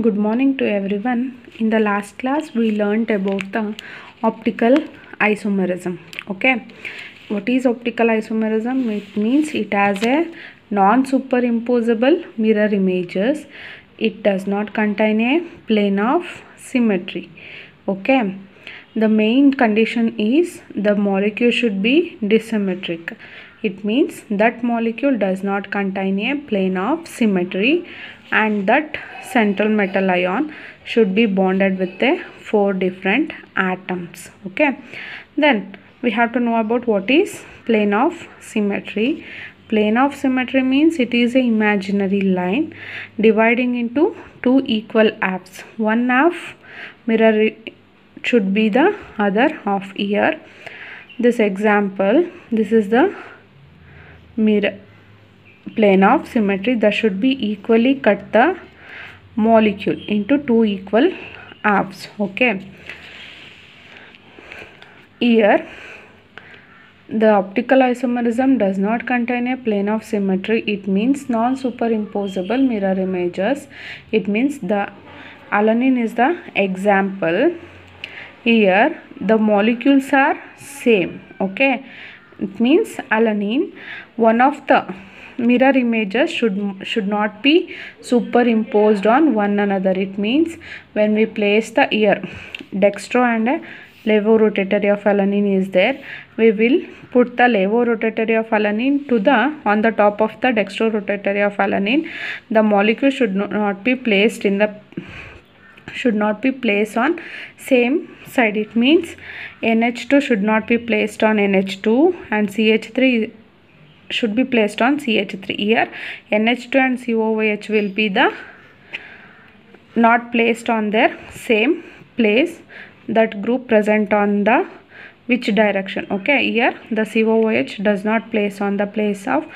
Good morning to everyone. In the last class we learnt about the optical isomerism. Okay, what is optical isomerism? It means it has a non-superimposable mirror images. It does not contain a plane of symmetry. Okay, the main condition is the molecule should be dissymmetric. It means that molecule does not contain a plane of symmetry and that central metal ion should be bonded with the 4 different atoms. Okay, then we have to know about what is plane of symmetry. Plane of symmetry means it is an imaginary line dividing into two equal halves. One half mirror should be the other half. Here this example, this is the mirror plane of symmetry that should be equally cut the molecule into two equal halves. Okay, here the optical isomerism does not contain a plane of symmetry. It means non-superimposable mirror images. It means the alanine is the example. Here the molecules are same. Okay, it means alanine, one of the mirror images should not be superimposed on one another. It means when we place the here dextro and levorotatory of alanine is there, we will put the levorotatory of alanine to the on the top of the dextrorotatory of alanine. The molecule should not be placed in the on same side. It means NH2 should not be placed on NH2 and CH3 should be placed on CH3. Here NH2 and COOH will be the not placed on their same place. That group present on the which direction? Okay, here the COOH does not place on the place of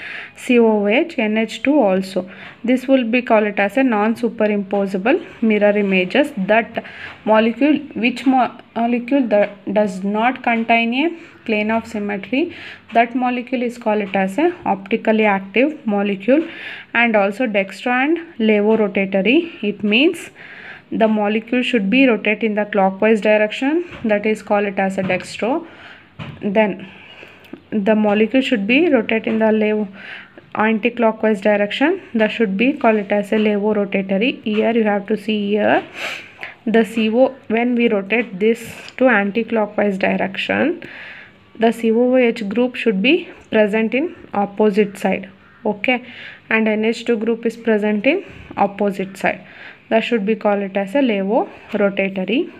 COOH, NH2 also. This will be called as a non-superimposable mirror images. That molecule, which molecule that does not contain a plane of symmetry, that molecule is called as a optically active molecule. And also dextro and levorotatory, it means the molecule should be rotate in the clockwise direction, that is called as a dextro. Then the molecule should be rotate in the anti-clockwise direction, that should be called as a levorotatory. Here you have to see here the CO, when we rotate this to anti-clockwise direction, the COOH group should be present in opposite side. Okay, and NH2 group is present in opposite side. That should be called as a levorotatory.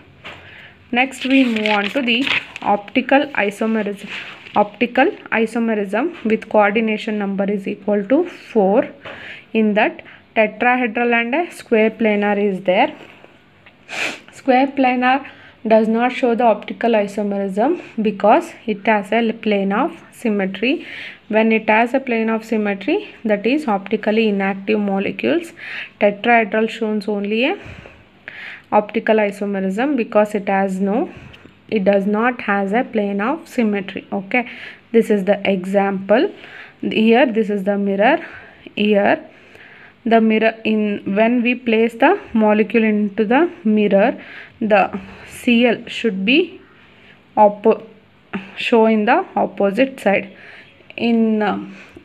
Next we move on to the optical isomerism. Optical isomerism with coordination number is equal to 4. In that tetrahedral and a square planar is there. Square planar does not show the optical isomerism because it has a plane of symmetry. When it has a plane of symmetry, that is optically inactive molecules. Tetrahedral shows only a optical isomerism because it does not has a plane of symmetry. Okay, this is the example. Here this is the mirror. Here the mirror, when we place the molecule into the mirror, the Cl should be show in the opposite side. In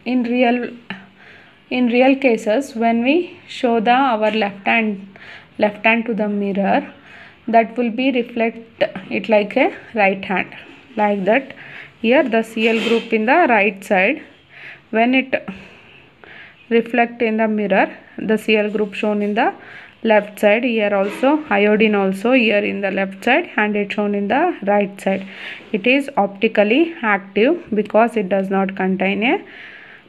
real cases, when we show our left hand to the mirror, that will be reflect it like a right hand, like that. Here the Cl group in the right side, when it reflect in the mirror, the Cl group shown in the left side. Here also iodine also here in the left side and it shown in the right side. It is optically active because it does not contain a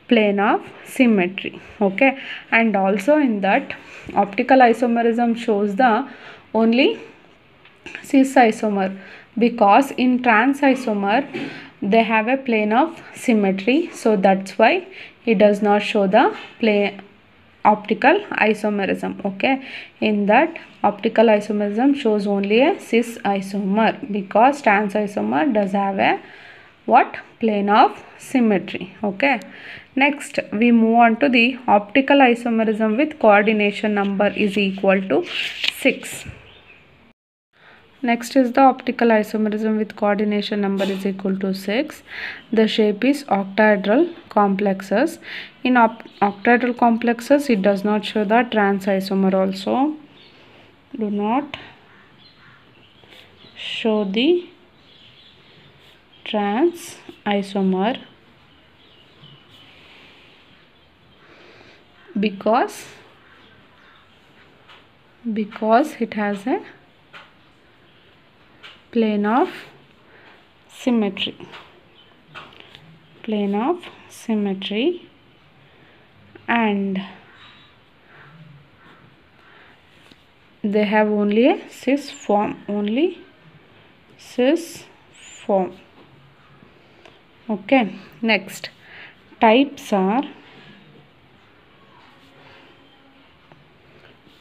plane of symmetry. Okay, and also in that optical isomerism shows the only cis isomer, because in trans isomer they have a plane of symmetry, so that's why it does not show the plane optical isomerism. Okay, in that optical isomerism shows only a cis isomer because trans isomer does have a plane of symmetry. Okay, Next, we move on to the optical isomerism with coordination number is equal to 6. Next is the optical isomerism with coordination number is equal to 6. The shape is octahedral complexes. In octahedral complexes, it does not show the trans isomer also. Do not show the trans isomer because it has a plane of symmetry. And they have only a cis form. Okay, next types are,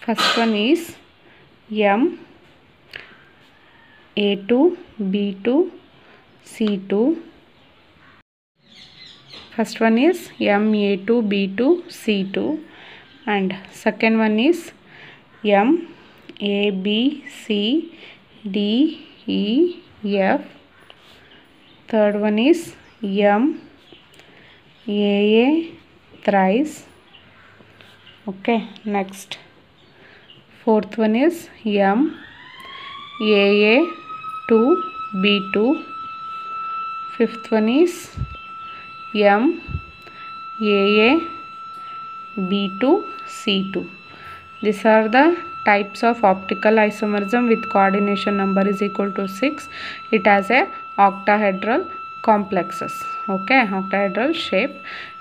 first one is M, A2, B2, C2. First one is M, A2, B2, C2. And second one is M, A, B, C, D, E, F. Third one is M, AA thrice. Okay, next. Fourth one is M, AA 2, B2. Fifth one is M, AA B2, C2. These are the types of optical isomerism with coordination number is equal to 6. It has a octahedral complexes. Okay, octahedral shape.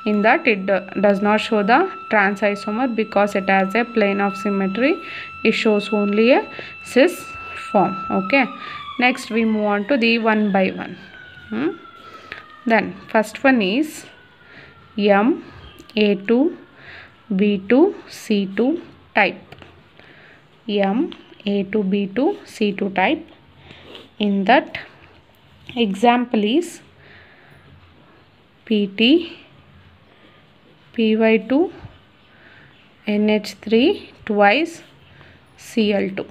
In that it does not show the trans isomer because it has a plane of symmetry. It shows only a cis form. Okay, next we move on to the one by one. Then first one is M, A2, B2, C2 type. M, A2, B2, C2 type. In that example is PT, PY2, NH3 twice Cl2.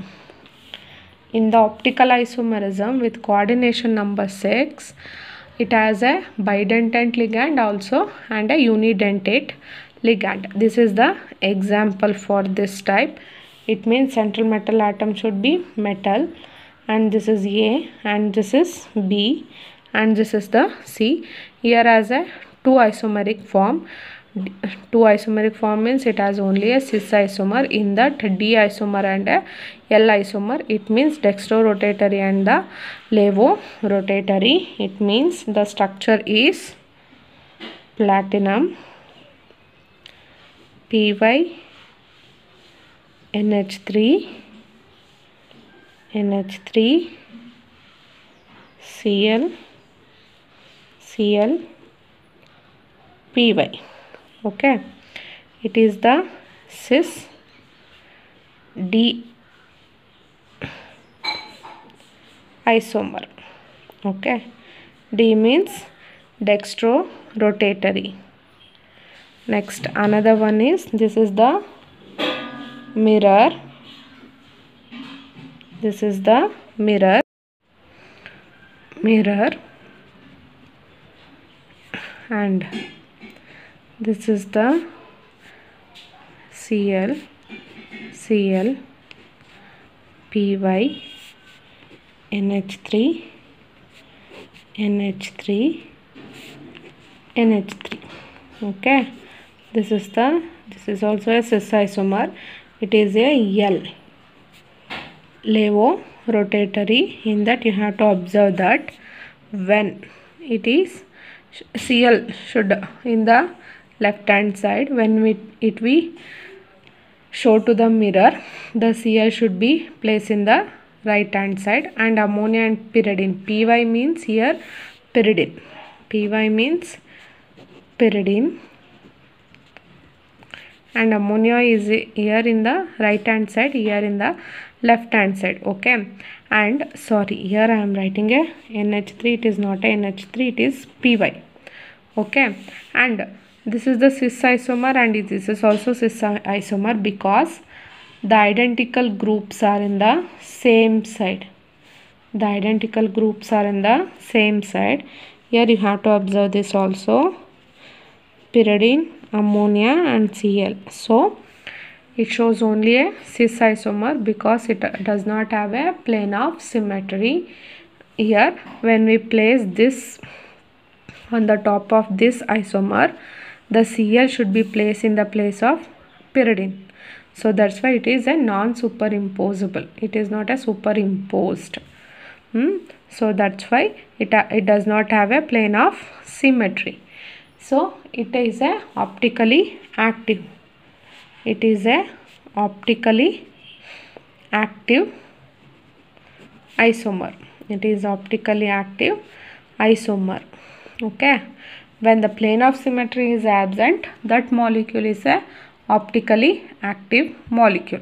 In the optical isomerism with coordination number 6, it has a bidentate ligand also and a unidentate ligand. This is the example for this type. It means central metal atom should be metal, and this is A, and this is B, and this is the C. Here has a 2 isomeric form. 2 isomeric form means it has only a cis isomer. In that D isomer and a L isomer, it means dextrorotatory and the levorotatory. It means the structure is platinum, PY, NH3, Cl, PY. Okay, it is the cis D isomer. Okay, D means dextrorotatory. Next, another one is, this is the mirror. This is the mirror. And this is the Cl, PY, NH3, okay, this is also a cis isomer. It is a L, levorotatory. In that you have to observe that when it is Cl should in the left hand side, when we show to the mirror, the Cl should be placed in the right hand side, and ammonia and pyridine. PY means here pyridine. PY means pyridine, and ammonia is here in the right hand side, here in the left hand side. Okay, and sorry, here I am writing a NH3. It is not a NH3, it is PY. Okay, and This is the cis isomer and this is also cis isomer because the identical groups are in the same side. The identical groups are in the same side. Here you have to observe this also. Pyridine, ammonia and Cl. So it shows only a cis isomer because it does not have a plane of symmetry. Here when we place this on the top of this isomer, the Cl should be placed in the place of pyridine. So that's why it is a non-superimposable. It is not a superimposed. So that's why it does not have a plane of symmetry. So it is a optically active. It is a optically active isomer. It is optically active isomer. Okay. When the plane of symmetry is absent, that molecule is a optically active molecule.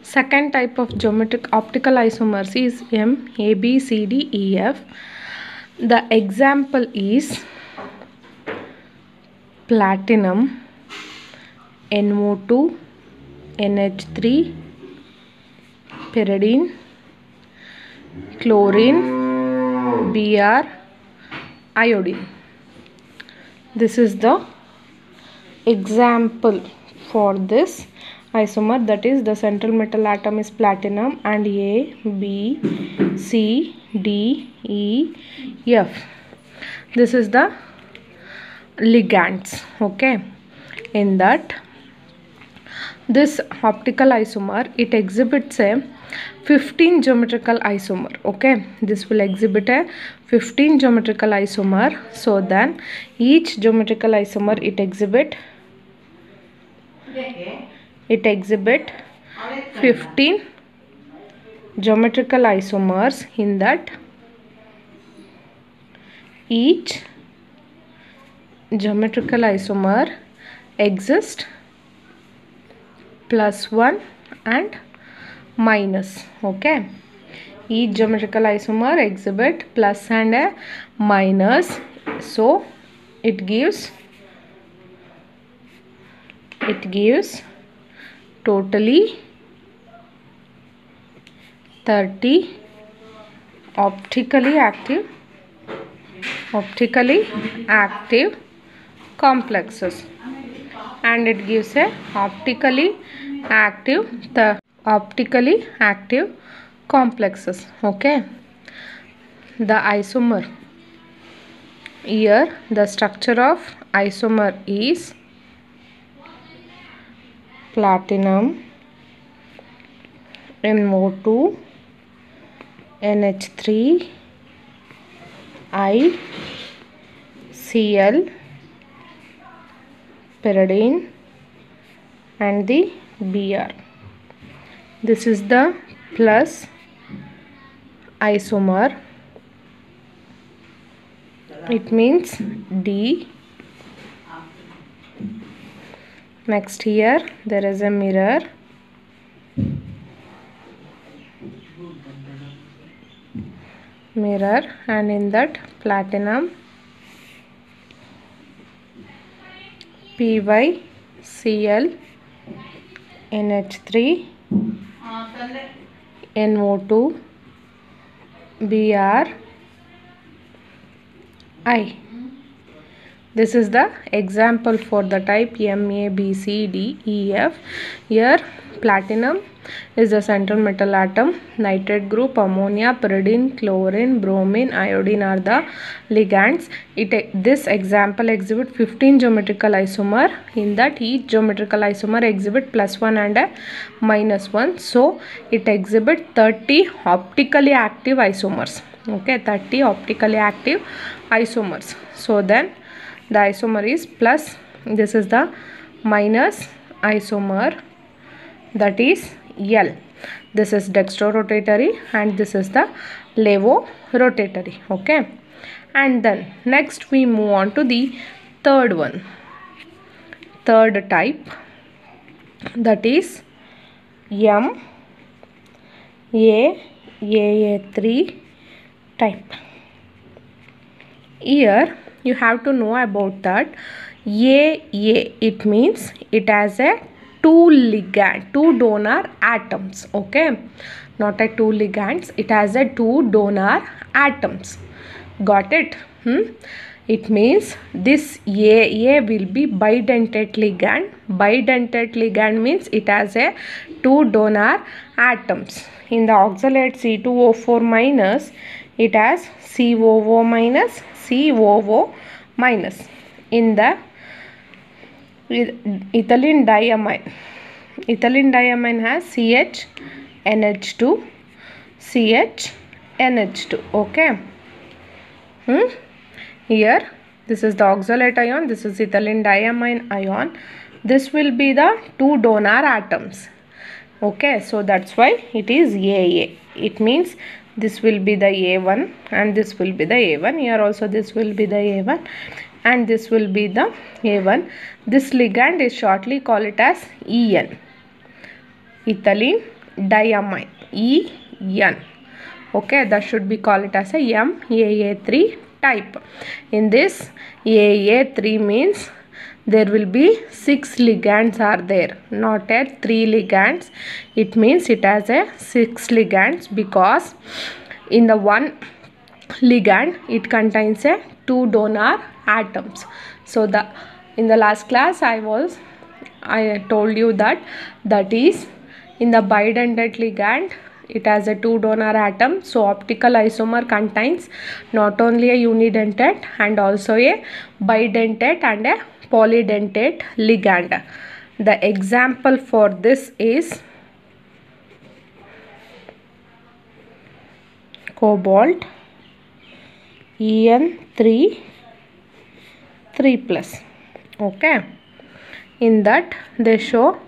Second type of geometric optical isomers is M, A, B, C, D, E, F. The example is platinum, NO2, NH3, pyridine, chlorine, Br, iodine. This is the example for this isomer, that is the central metal atom is platinum and A, B, C, D, E, F. This is the ligands. Okay, in that this optical isomer, it exhibits a 15 geometrical isomer. Okay, this will exhibit a 15 geometrical isomer. So then each geometrical isomer it exhibit 15 geometrical isomers. In that each geometrical isomer exists +1 and minus. Okay, each geometrical isomer exhibit plus and a minus, so it gives totally 30 optically active complexes, and it gives a optically active complexes. Okay, the isomer, here the structure of isomer is platinum, NO2, NH3, I, Cl, pyridine and the Br. This is the plus isomer. It means D. Next here there is a mirror. And in that platinum, Py, Cl, NH3, NO2, Br, I. This is the example for the type M, A, B, C, D, E, F. Here platinum is the central metal atom, nitrate group, ammonia, pyridine, chlorine, bromine, iodine are the ligands. This example exhibit 15 geometrical isomer. In that each geometrical isomer exhibit +1 and a -1. So it exhibit 30 optically active isomers. Okay, 30 optically active isomers. So then the isomer is plus, this is the minus isomer, that is L. This is dextrorotatory and this is the levorotatory. Okay, and then next we move on to the third type, that is M, AA3 type. Here you have to know about that. AA, it means it has a two donor atoms. Okay, not a two ligands, it has a two donor atoms. Got it? It means this AA will be bidentate ligand. Bidentate ligand means it has a two donor atoms. In the oxalate C2O4 minus, it has COO minus, COO minus. In the ethylene diamine has CH NH2, CH NH2. Okay. Here this is the oxalate ion, this is ethylene diamine ion. This will be the two donor atoms. Okay, so that's why it is AA. It means this will be the A1 and this will be the A1. Here also this will be the A1 and this will be the A1. This ligand is shortly called it as EN, ethylene diamine, EN. Okay, that should be called it as a MAA3 type. In this AA3 means there will be 6 ligands are there, not at 3 ligands. It means it has a 6 ligands because in the one ligand it contains a 2 donor atoms. So in the last class I told you that is in the bidentate ligand it has a 2 donor atom. So optical isomer contains not only a unidentate and also a bidentate and a polydentate ligand. The example for this is cobalt En3 3+. Okay, in that they show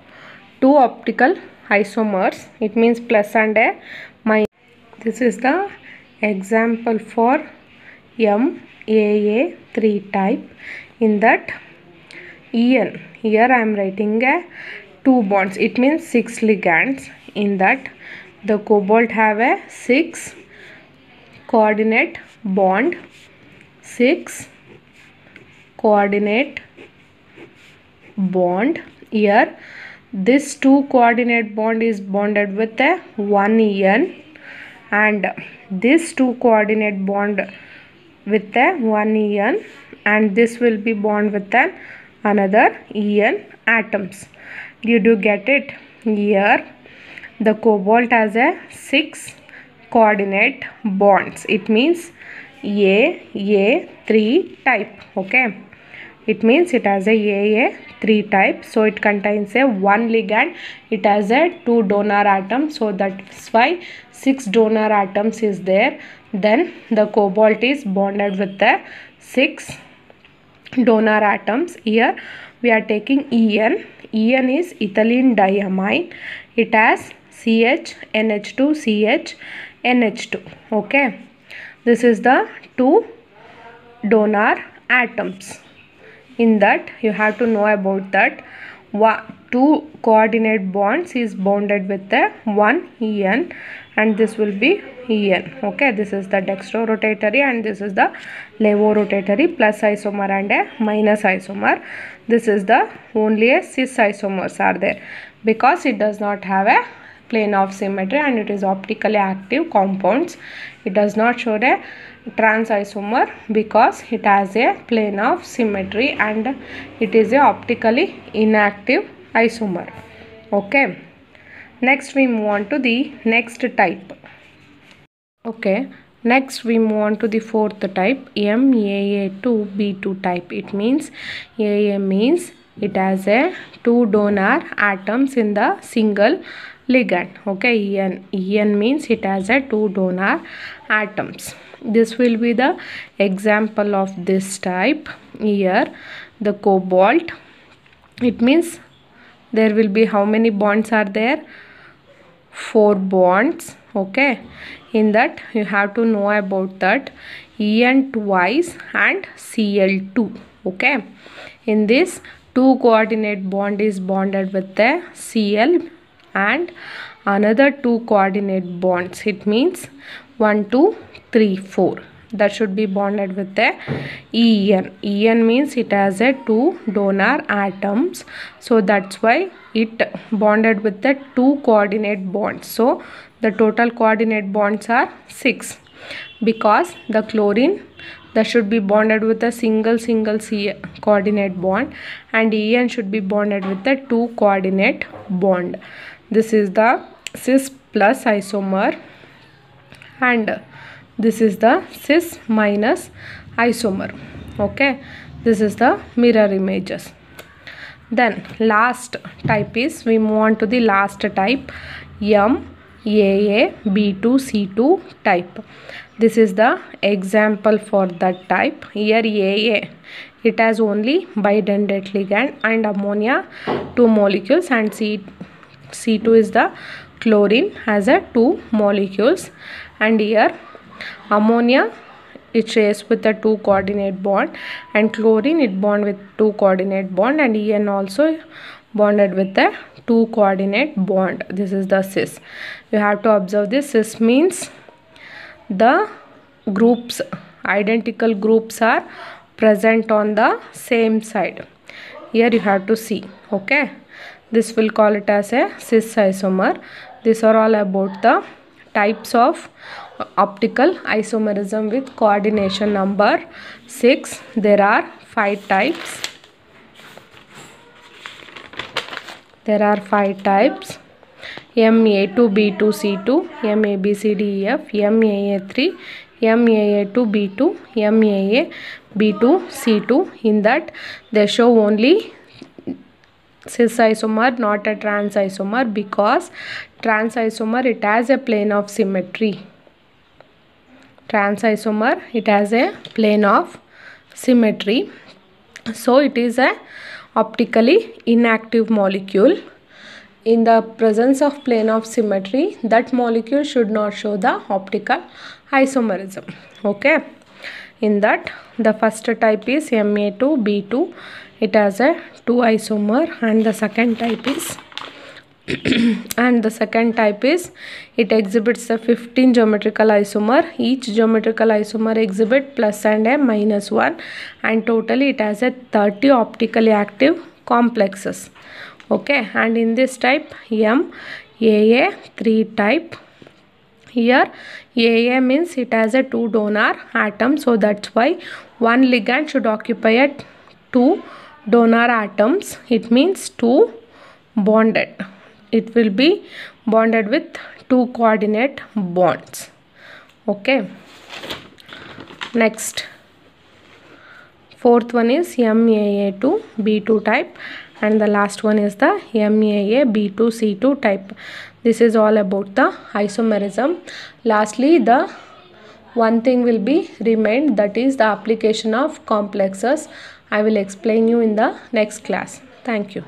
two optical isomers, it means plus and a minus. This is the example for MAA3 type. In that En, here I am writing a 2 bonds, it means 6 ligands. In that the cobalt have a 6 coordinate bond, 6 coordinate bond. Here this 2 coordinate bond is bonded with a 1 En and this 2 coordinate bond with a 1 En and this will be bond with another En atoms. Did you get it? Here the cobalt has a 6 coordinate bonds, it means AA3 type. Okay, it means it has a AA3 type, so it contains a 1 ligand, it has a 2 donor atoms, so that's why 6 donor atoms is there. Then the cobalt is bonded with the 6 donor atoms. Here we are taking En. En is ethylene diamine, it has CH NH2, CH NH2. Okay, this is the 2 donor atoms. In that you have to know about that 2 coordinate bonds is bonded with the 1 En and this will be En. Okay, this is the dextrorotatory and this is the levorotatory, plus isomer and a minus isomer. This is the only a cis isomers are there because it does not have a plane of symmetry and it is optically active compounds. It does not show a trans isomer because it has a plane of symmetry and it is a optically inactive isomer. Okay, next we move on to the next type. Okay, next we move on to the fourth type, MAA2B2 type. It means AA means it has a 2 donor atoms in the single ligand. Okay, En means it has a 2 donor atoms. This will be the example of this type. Here the cobalt, it means there will be how many bonds are there? 4 bonds. Okay, in that you have to know about that En twice and Cl2. Okay, in this 2 coordinate bond is bonded with the Cl and another 2 coordinate bonds, it means 1 2 3 4. that should be bonded with the En. En means it has a 2 donor atoms, so that's why it bonded with the 2 coordinate bonds. So the total coordinate bonds are 6, because the chlorine that should be bonded with a single C coordinate bond, and En should be bonded with a 2 coordinate bond. This is the cis plus isomer, and this is the cis minus isomer. Okay, this is the mirror images. Then last type is, we move on to the last type, MAA B2C2 type. This is the example for that type. Here AA, it has only bidendate ligand and ammonia 2 molecules, and C2 is the chlorine has a 2 molecules, and here ammonia it shares with a 2 coordinate bond, and chlorine it bond with 2 coordinate bond, and En also bonded with a 2 coordinate bond. This is the cis. You have to observe this. Cis means the groups, identical groups are present on the same side. Here you have to see. Okay, this will call it as a cis isomer. These are all about the types of optical isomerism with coordination number 6. There are 5 types. There are 5 types: MA2B2C2, MABCDEF, MAA3, MAA2B2, MAA B2C2. In that they show only cis isomer, not a trans isomer, because trans isomer it has a plane of symmetry. Trans isomer it has a plane of symmetry, so it is a optically inactive molecule. In the presence of plane of symmetry, that molecule should not show the optical isomerism. Okay, in that the first type is Ma2B2, it has a 2 isomer, and the second type is it exhibits the 15 geometrical isomer. Each geometrical isomer exhibit plus and a minus 1, and totally it has a 30 optically active complexes. Okay, and in this type MAA3 type, here AA means it has a 2 donor atom, so that's why one ligand should occupy at 2 donor atoms. It means 2 bonded. It will be bonded with 2 coordinate bonds. Okay, next, fourth one is MAA2B2 type, and the last one is the MAA B2C2 type. This is all about the isomerism. Lastly, the one thing will be remained, that is the application of complexes. I will explain you in the next class. Thank you.